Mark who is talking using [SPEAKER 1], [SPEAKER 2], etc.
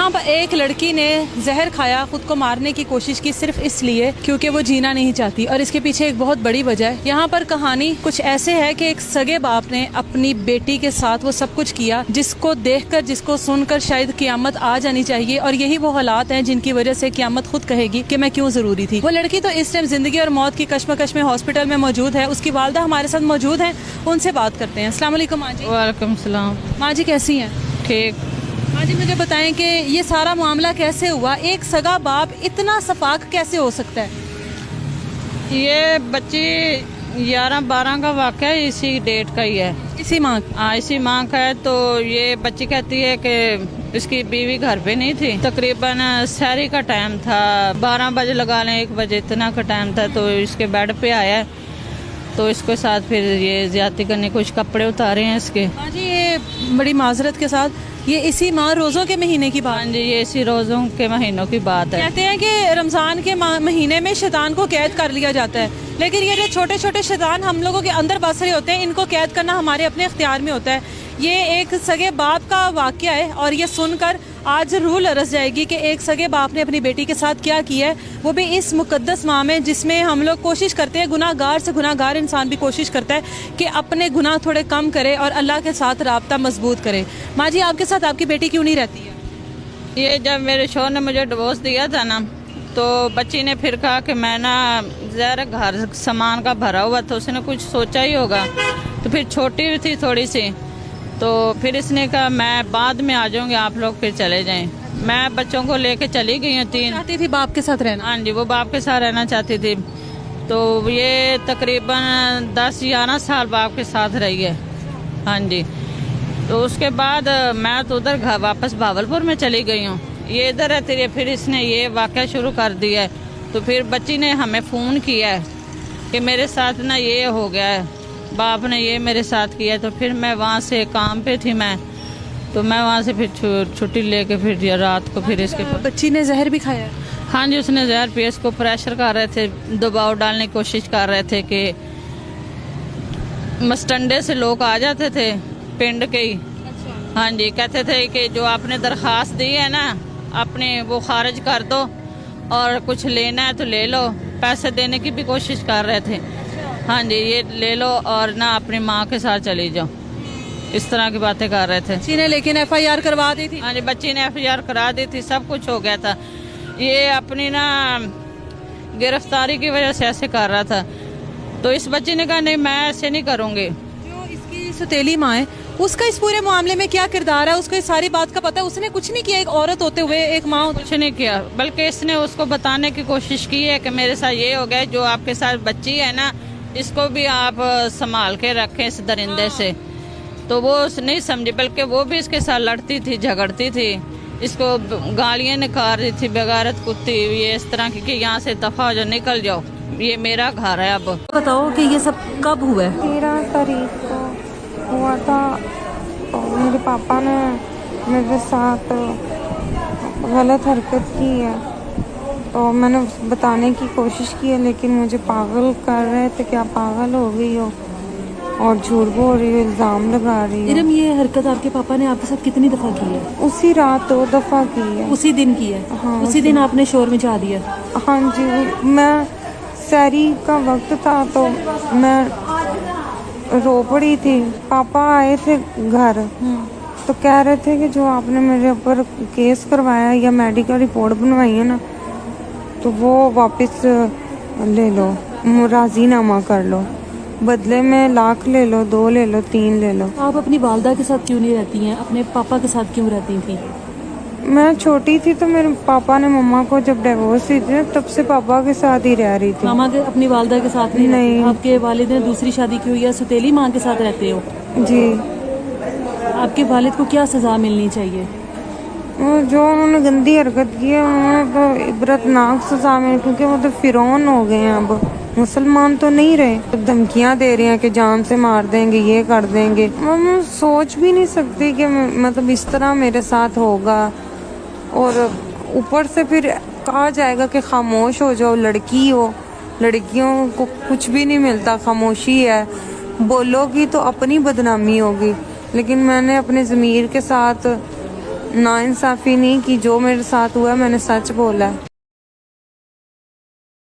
[SPEAKER 1] यहाँ पर एक लड़की ने जहर खाया, खुद को मारने की कोशिश की सिर्फ इसलिए क्योंकि वो जीना नहीं चाहती, और इसके पीछे एक बहुत बड़ी वजह है। यहाँ पर कहानी कुछ ऐसे है कि एक सगे बाप ने अपनी बेटी के साथ वो सब कुछ किया जिसको देखकर, जिसको सुनकर शायद क़यामत आ जानी चाहिए, और यही वो हालात हैं जिनकी वजह से क़यामत खुद कहेगी कि मैं क्यों ज़रूरी थी। वो लड़की तो इस टाइम ज़िंदगी और मौत की कश्मकश में हॉस्पिटल में मौजूद है। उसकी वालदा हमारे साथ मौजूद हैं, उनसे बात करते हैं। अस्सलाम वालेकुम माँ जी।
[SPEAKER 2] वालेकुम सलाम।
[SPEAKER 1] माँ जी कैसी हैं?
[SPEAKER 2] ठीक।
[SPEAKER 1] माँ जी मुझे बताएं कि ये सारा मामला कैसे हुआ? एक सगा बाप इतना सफाक कैसे हो सकता है?
[SPEAKER 2] ये बच्ची 11-12 का वाक़या इसी डेट का ही है।
[SPEAKER 1] इसी माँ?
[SPEAKER 2] हाँ, इसी माँ का है। तो ये बच्ची कहती है कि इसकी बीवी घर पे नहीं थी। तकरीबन सहरी का टाइम था, 12 बजे लगा लें, 1 बजे इतना का टाइम था। तो इसके बेड पे आया, तो इसके साथ फिर ये ज्यादती करने, कुछ कपड़े उतारे हैं इसके।
[SPEAKER 1] हाँ जी, ये बड़ी माजरत के साथ ये इसी माह रोज़ों के महीने की बात?
[SPEAKER 2] हाँ जी, ये इसी रोज़ों के महीनों की बात है।
[SPEAKER 1] कहते हैं कि रमज़ान के महीने में शैतान को कैद कर लिया जाता है, लेकिन ये जो छोटे छोटे शैतान हम लोगों के अंदर बस रहे होते हैं, इनको कैद करना हमारे अपने इख्तियार में होता है। ये एक सगे बाप का वाक़या है, और ये सुनकर आज रूह लरस जाएगी कि एक सगे बाप ने अपनी बेटी के साथ क्या किया है, वो भी इस मुकद्दस माह में जिसमें हम लोग कोशिश करते हैं, गुनाहगार से गुनाहगार इंसान भी कोशिश करता है कि अपने गुनाह थोड़े कम करे और अल्लाह के साथ राब्ता मजबूत करे। माँ जी आपके साथ आपकी बेटी क्यों नहीं रहती है?
[SPEAKER 2] ये जब मेरे शोहर ने मुझे डिवोर्स दिया था ना, तो बच्ची ने फिर कहा कि मैं ना ज़रा घर सामान का भरा हुआ था, उसने कुछ सोचा ही होगा। तो फिर छोटी भी थी थोड़ी सी, तो फिर इसने कहा मैं बाद में आ जाऊंगी, आप लोग फिर चले जाएं। मैं बच्चों को लेके चली गई हूँ। 3
[SPEAKER 1] चाहती थी बाप के साथ रहना?
[SPEAKER 2] हाँ जी, वो बाप के साथ रहना चाहती थी। तो ये तकरीबन 10-11 साल बाप के साथ रही है। हाँ जी। तो उसके बाद मैं तो उधर घर वापस भावलपुर में चली गई हूँ, ये इधर रहती रही। फिर इसने ये वाक़या शुरू कर दिया है। तो फिर बच्ची ने हमें फ़ोन किया है कि मेरे साथ ना ये हो गया है, बाप ने ये मेरे साथ किया। तो फिर मैं वहाँ से काम पे थी मैं, तो मैं वहाँ से फिर छुट्टी लेके फिर रात को फिर इसके
[SPEAKER 1] बच्ची ने जहर भी खाया?
[SPEAKER 2] हाँ जी, उसने जहर पिया। इसको प्रेशर कर रहे थे, दबाव डालने की कोशिश कर रहे थे कि मस्टंडे से लोग आ जाते थे पिंड के ही। हाँ जी, कहते थे कि जो आपने दरख्वास्त दी है ना अपने, वो खारिज कर दो, और कुछ लेना है तो ले लो। पैसे देने की भी कोशिश कर रहे थे। हाँ जी, ये ले लो और ना अपनी माँ के साथ चली जाओ, इस तरह की बातें कर रहे थे।
[SPEAKER 1] बच्ची ने लेकिन FIR करवा दी थी?
[SPEAKER 2] हाँ जी, बच्ची ने FIR करा दी थी, सब कुछ हो गया था। ये अपनी ना गिरफ्तारी की वजह से ऐसे कर रहा था। तो इस बच्ची ने कहा नहीं, मैं ऐसे नहीं करूँगी।
[SPEAKER 1] जो इसकी सौतेली माँ है, उसका इस पूरे मामले में क्या किरदार है? उसको इस सारी बात का पता है? उसने कुछ नहीं किया, एक औरत होते हुए, एक माँ
[SPEAKER 2] कुछ नहीं किया, बल्कि इसने उसको बताने की कोशिश की है कि मेरे साथ ये हो गया, जो आपके साथ बच्ची है ना, इसको भी आप संभाल के रखें इस दरिंदे से। तो वो नहीं समझी, बल्कि वो भी इसके साथ लड़ती थी, झगड़ती थी, इसको गालियाँ निकाल रही थी, बेगारत कुत्ती, ये इस तरह की कि यहाँ से दफा हो जाओ, निकल जाओ, ये मेरा घर है। अब
[SPEAKER 1] बताओ कि ये सब कब हुआ है?
[SPEAKER 3] 13 तारीख को हुआ था। तो मेरे पापा ने मेरे साथ गलत हरकत की है, तो मैंने बताने की कोशिश की है, लेकिन मुझे पागल कर रहे थे कि आप पागल हो गई हो और झूठ बोल रही हो, इल्ज़ाम लगा रही हो।
[SPEAKER 1] इरम, ये हरकत आपके पापा ने आपके साथ कितनी दफ़ा की है?
[SPEAKER 3] उसी रात 2 दफ़ा की है।
[SPEAKER 1] उसी दिन की है?
[SPEAKER 3] हाँ,
[SPEAKER 1] उसी दिन आपने शोर मचा दिया?
[SPEAKER 3] हाँ जी, मैं सहरी का वक्त था तो मैं रो पड़ी थी। पापा आए थे घर, तो कह रहे थे कि जो आपने मेरे ऊपर केस करवाया या मेडिकल रिपोर्ट बनवाई है ना, तो वो वापस ले लो, राजीनामा कर लो, बदले में लाख ले लो, 2 ले लो, 3 ले लो।
[SPEAKER 1] आप अपनी वालदा के साथ क्यों नहीं रहती हैं? अपने पापा के साथ क्यों रहती थी?
[SPEAKER 3] मैं छोटी थी तो मेरे पापा ने मम्मा को जब डिवोर्स दी थी, तब से पापा के साथ ही रह रही थी।
[SPEAKER 1] मामा के अपनी वालदा के साथ नहीं? आपके वालिद ने दूसरी शादी की हुई है, सौतेली माँ के साथ रहते हो?
[SPEAKER 3] जी।
[SPEAKER 1] आपके वालिद को क्या सजा मिलनी चाहिए?
[SPEAKER 3] जो उन्होंने गंदी हरकत की है उन्हें तो इबरतनाक सजा मिले, क्योंकि वो तो फिरौन हो गए हैं, अब मुसलमान तो नहीं रहे। तो धमकियाँ दे रहे हैं कि जान से मार देंगे, ये कर देंगे। मैं सोच भी नहीं सकती कि मतलब इस तरह मेरे साथ होगा। और ऊपर से फिर कहा जाएगा कि खामोश हो जाओ, लड़की हो, लड़कियों को कुछ भी नहीं मिलता, खामोशी है, बोलोगी तो अपनी बदनामी होगी। लेकिन मैंने अपने ज़मीर के साथ नाइंसाफ़ी नहीं की, जो मेरे साथ हुआ है मैंने सच बोला है।